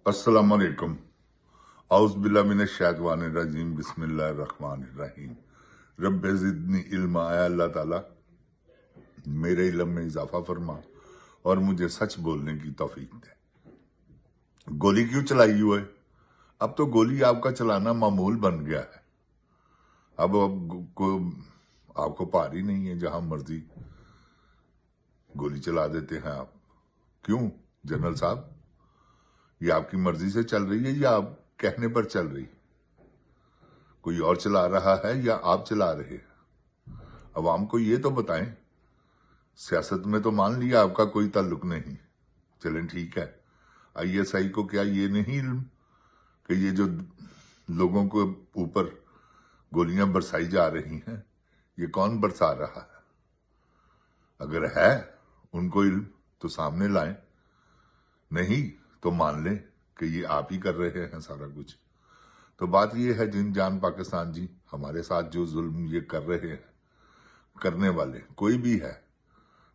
अस्सलाम वालेकुम। औज़ बिल्लाहि मिनश शैतानिर रजीम। बिस्मिल्लाहिर रहमानिर रहीम। रब्बि ज़िदनी इल्मा। आया अल्लाह ताला मेरे इल्म में इजाफा फरमा और मुझे सच बोलने की तौफीक दे। गोली क्यों चलाई हुई है? अब तो गोली आपका चलाना मामूल बन गया है। अब आपको पार ही नहीं है, जहां मर्जी गोली चला देते हैं आप। क्यों जनरल साहब? ये आपकी मर्जी से चल रही है या आप कहने पर चल रही? कोई और चला रहा है या आप चला रहे हैं? अवाम को ये तो बताएं। सियासत में तो मान लिया आपका कोई ताल्लुक नहीं, चलें ठीक है। आईएसआई को क्या ये नहीं इल्म कि ये जो लोगों को ऊपर गोलियां बरसाई जा रही हैं, ये कौन बरसा रहा है? अगर है उनको इल्म तो सामने लाएं, नहीं तो मान लें कि ये आप ही कर रहे हैं सारा कुछ। तो बात ये है, जिन जान पाकिस्तान जी हमारे साथ जो जुल्म ये कर रहे हैं, करने वाले कोई भी है,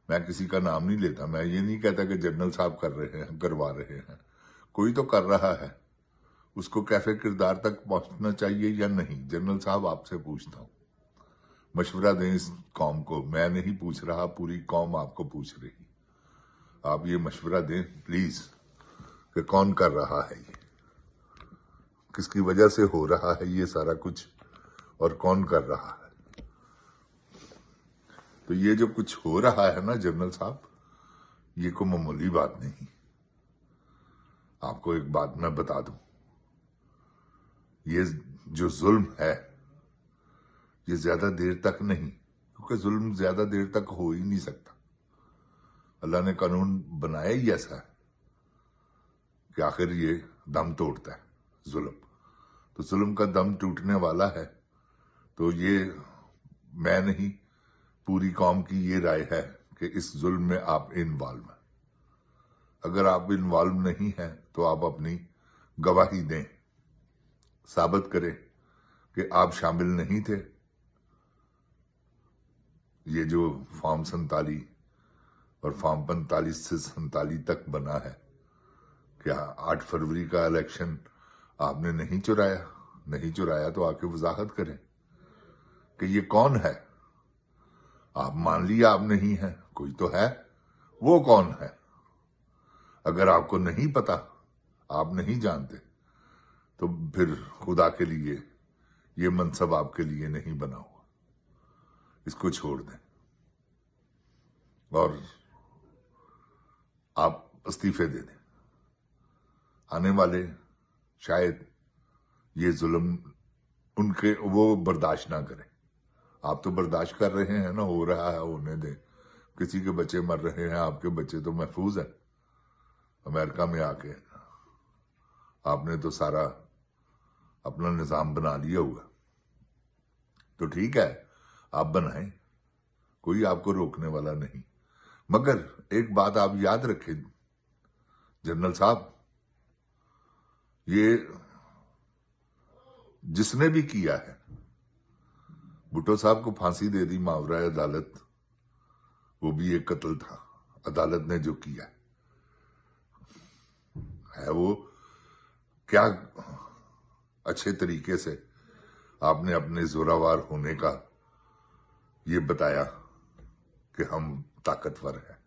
मैं किसी का नाम नहीं लेता, मैं ये नहीं कहता कि जनरल साहब कर रहे हैं, करवा रहे हैं, कोई तो कर रहा है। उसको कैफे किरदार तक पहुंचना चाहिए या नहीं? जनरल साहब आपसे पूछता हूं, मशवरा दें इस कौम को। मैं नहीं पूछ रहा, पूरी कौम आपको पूछ रही। आप ये मशवरा दें प्लीज कि कौन कर रहा है, ये किसकी वजह से हो रहा है ये सारा कुछ, और कौन कर रहा है। तो ये जो कुछ हो रहा है ना जनरल साहब, ये कोई मामूली बात नहीं। आपको एक बात मैं बता दूं, ये जो जुल्म है ये ज्यादा देर तक नहीं, क्योंकि जुल्म ज्यादा देर तक हो ही नहीं सकता। अल्लाह ने कानून बनाया ही ऐसा है कि आखिर ये दम तोड़ता है जुल्म। तो जुल्म का दम टूटने वाला है। तो ये मैं नहीं, पूरी कौम की ये राय है कि इस जुल्म में आप इन्वॉल्व हैं। अगर आप इन्वॉल्व नहीं हैं तो आप अपनी गवाही दें, साबित करें कि आप शामिल नहीं थे। ये जो फॉर्म 47 और फॉर्म 45 से 47 तक बना है, क्या 8 फरवरी का इलेक्शन आपने नहीं चुराया? नहीं चुराया तो आके वजाहत करें कि ये कौन है। आप मान लिया आप नहीं है, कोई तो है, वो कौन है? अगर आपको नहीं पता, आप नहीं जानते, तो फिर खुदा के लिए ये मनसब आपके लिए नहीं बना हुआ। इसको छोड़ दें और आप इस्तीफे दे दें। आने वाले शायद ये जुल्म उनके वो बर्दाश्त ना करें। आप तो बर्दाश्त कर रहे हैं ना, हो रहा है, होने दें। किसी के बच्चे मर रहे हैं, आपके बच्चे तो महफूज है। अमेरिका में आके आपने तो सारा अपना निजाम बना लिया हुआ। तो ठीक है, आप बनाएं, कोई आपको रोकने वाला नहीं। मगर एक बात आप याद रखें जनरल साहब, ये जिसने भी किया है, भुट्टो साहब को फांसी दे दी मावरा अदालत, वो भी एक कत्ल था। अदालत ने जो किया है वो क्या अच्छे तरीके से आपने अपने जोरावर होने का ये बताया कि हम ताकतवर हैं।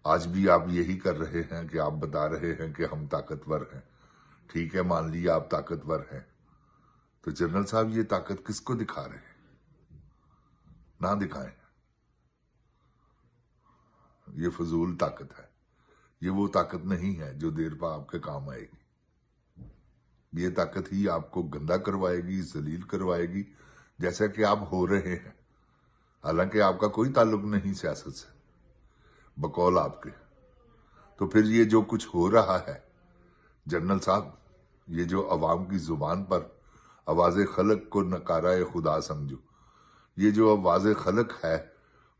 आज भी आप यही कर रहे हैं कि आप बता रहे हैं कि हम ताकतवर हैं। ठीक है, मान लिया आप ताकतवर हैं, तो जनरल साहब ये ताकत किसको दिखा रहे हैं? ना दिखाएं। ये फजूल ताकत है, ये वो ताकत नहीं है जो देर पर आपके काम आएगी। ये ताकत ही आपको गंदा करवाएगी, जलील करवाएगी, जैसा कि आप हो रहे हैं। हालांकि आपका कोई ताल्लुक नहीं सियासत से, बकौल आपके। तो फिर ये जो कुछ हो रहा है जनरल साहब, ये जो अवाम की जुबान पर आवाज़ खलक को नकारा खुदा समझो, ये जो आवाज़ खलक है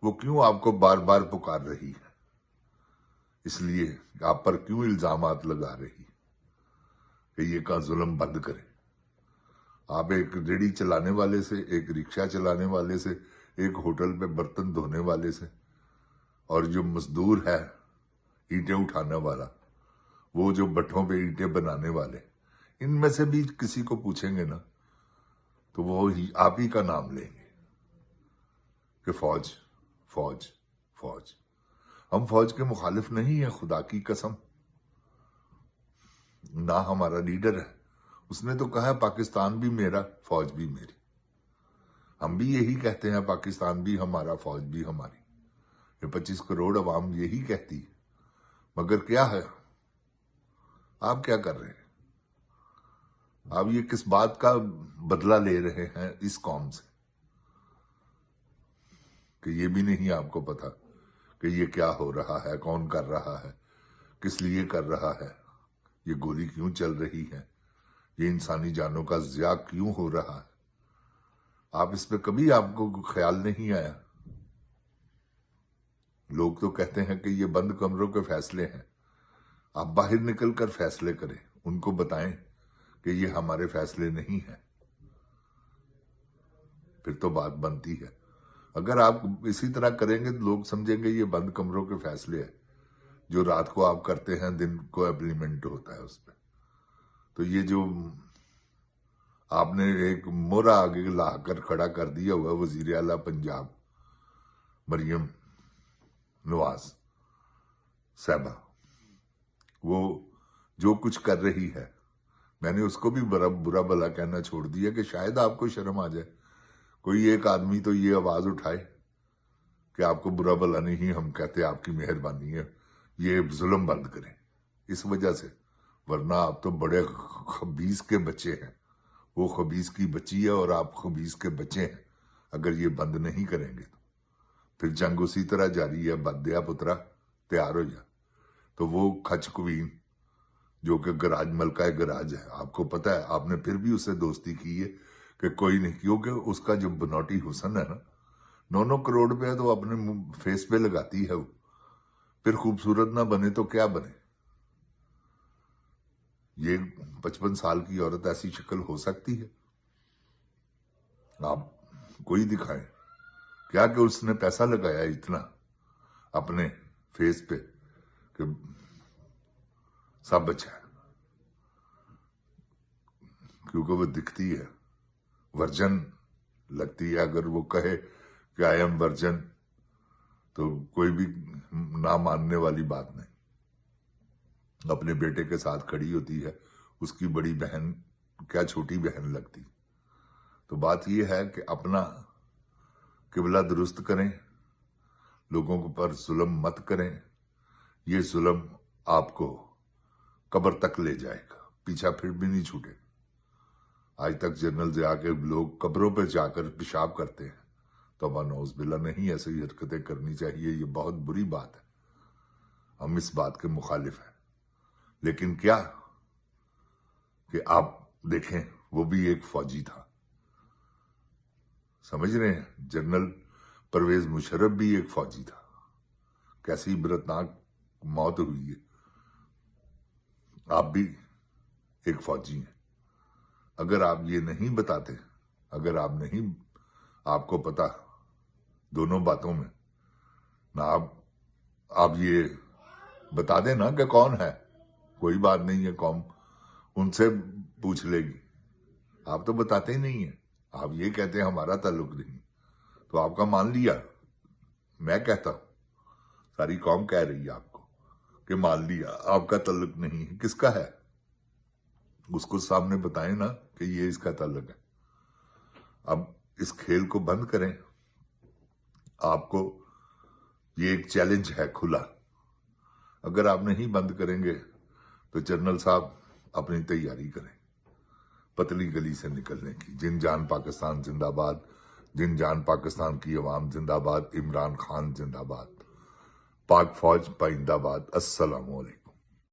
वो क्यों आपको बार बार पुकार रही है? इसलिए आप पर क्यों इल्जामात लगा रही कि ये का जुल्म बंद करें। आप एक रेडी चलाने वाले से, एक रिक्शा चलाने वाले से, एक होटल पे बर्तन धोने वाले से, और जो मजदूर है ईंटें उठाने वाला, وہ جو بٹھوں پہ اینٹیں بنانے والے، ان میں سے بھی کسی کو پوچھیں گے نا تو وہ ہی آپ ہی کا نام لیں گے کہ فوج فوج فوج۔ ہم فوج کے مخالف نہیں ہیں، خدا کی قسم، نہ ہمارا لیڈر ہے، اس نے تو کہا ہے پاکستان بھی میرا، فوج بھی میری۔ ہم بھی یہی کہتے ہیں، پاکستان بھی ہمارا، فوج بھی ہماری، یہ 25 کروڑ عوام یہی کہتی ہے۔ مگر کیا ہے، آپ کیا کر رہے ہیں؟ آپ یہ کس بات کا بدلہ لے رہے ہیں اس قوم سے کہ یہ بھی نہیں آپ کو پتا کہ یہ کیا ہو رہا ہے، کون کر رہا ہے، کس لیے کر رہا ہے، یہ گولی کیوں چل رہی ہے، یہ انسانی جانوں کا ضیاع کیوں ہو رہا ہے؟ آپ اس پہ کبھی آپ کو خیال نہیں آیا؟ لوگ تو کہتے ہیں کہ یہ بند کمروں کے فیصلے ہیں، آپ باہر نکل کر فیصلے کریں، ان کو بتائیں کہ یہ ہمارے فیصلے نہیں ہیں، پھر تو بات بنتی ہے۔ اگر آپ اسی طرح کریں گے تو لوگ سمجھیں گے یہ بند کمروں کے فیصلے ہیں، جو رات کو آپ کرتے ہیں دن کو امپلیمنٹ ہوتا ہے اس پہ۔ تو یہ جو آپ نے ایک مورا آگے لا کر کھڑا کر دیا ہوا وزیر اعلیٰ پنجاب مریم نواز صاحبہ، وہ جو کچھ کر رہی ہے، میں نے اس کو بھی برا بلا کہنا چھوڑ دیا کہ شاید آپ کو شرم آ جائے، کوئی ایک آدمی تو یہ آواز اٹھائے کہ آپ کو برا بلا نہیں، ہم کہتے آپ کی مہربانی ہے، یہ ظلم بند کریں اس وجہ سے، ورنہ آپ تو بڑے خبیث کے بچے ہیں، وہ خبیث کی بچی ہے اور آپ خبیث کے بچے ہیں۔ اگر یہ بند نہیں کریں گے تو پھر جنگ اسی طرح جاری ہے، بدیا پترا تیار ہو جا۔ تو وہ کھچ کوین جو کہ گراج ملکہ گراج ہے، آپ کو پتا ہے، آپ نے پھر بھی اسے دوستی کی ہے کہ کوئی نہیں، کیونکہ اس کا جو بنوٹی حسن ہے نا، 9 کروڑ پہ تو اپنے فیس پہ لگاتی ہے وہ، پھر خوبصورت نہ بنے تو کیا بنے؟ یہ 55 سال کی عورت ایسی شکل ہو سکتی ہے؟ آپ کوئی دکھائیں کیا کہ اس نے پیسہ لگایا اتنا اپنے فیس پہ کہ سب اچھا ہے، کیونکہ وہ دکھتی ہے ورجن لگتی ہے۔ اگر وہ کہے کہ آئی ایم ورجن تو کوئی بھی نہ ماننے والی بات نہیں، اپنے بیٹے کے ساتھ کھڑی ہوتی ہے، اس کی بڑی بہن کیا چھوٹی بہن لگتی۔ تو بات یہ ہے کہ اپنا قبلہ درست کریں، لوگوں پر ظلم مت کریں، یہ ظلم آپ کو قبر تک لے جائے گا، پیچھا پھر بھی نہیں چھوٹے۔ آج تک جنرل ضیاء کے لوگ قبروں پہ جا کر پیشاب کرتے ہیں، توبہ نعوذ باللہ، نہیں ایسی حرکتیں کرنی چاہیے، یہ بہت بری بات ہے، ہم اس بات کے مخالف ہیں۔ لیکن کیا کہ آپ دیکھیں، وہ بھی ایک فوجی تھا، سمجھ رہے ہیں؟ جنرل پرویز مشرف بھی ایک فوجی تھا، کیسی عبرتناک موت ہوئی ہے، آپ بھی ایک فوجی ہیں۔ اگر آپ یہ نہیں بتاتے، اگر آپ کو پتا دونوں باتوں میں نہ، آپ یہ بتا دیں نا کہ کون ہے، کوئی بات نہیں ہے، قوم ان سے پوچھ لے گی، آپ تو بتاتے ہی نہیں ہیں، آپ یہ کہتے ہیں ہمارا تعلق نہیں، تو آپ کا مان لیا، میں کہتا ہوں، ساری قوم کہہ رہی ہے آپ کو کہ مان لیا، آپ کا تعلق نہیں ہے، کس کا ہے؟ اس کو سامنے بتائیں نا کہ یہ اس کا تعلق ہے۔ اب اس کھیل کو بند کریں، آپ کو یہ ایک چیلنج ہے کھلا، اگر آپ نہیں بند کریں گے تو جنرل صاحب اپنی تیاری کریں پتلی گلی سے نکلنے کی۔ جن جان پاکستان زندہ باد، جن جان پاکستان کی عوام زندہ باد، عمران خان زندہ باد، پاک فوج پائندہ باد۔ السلام علیکم۔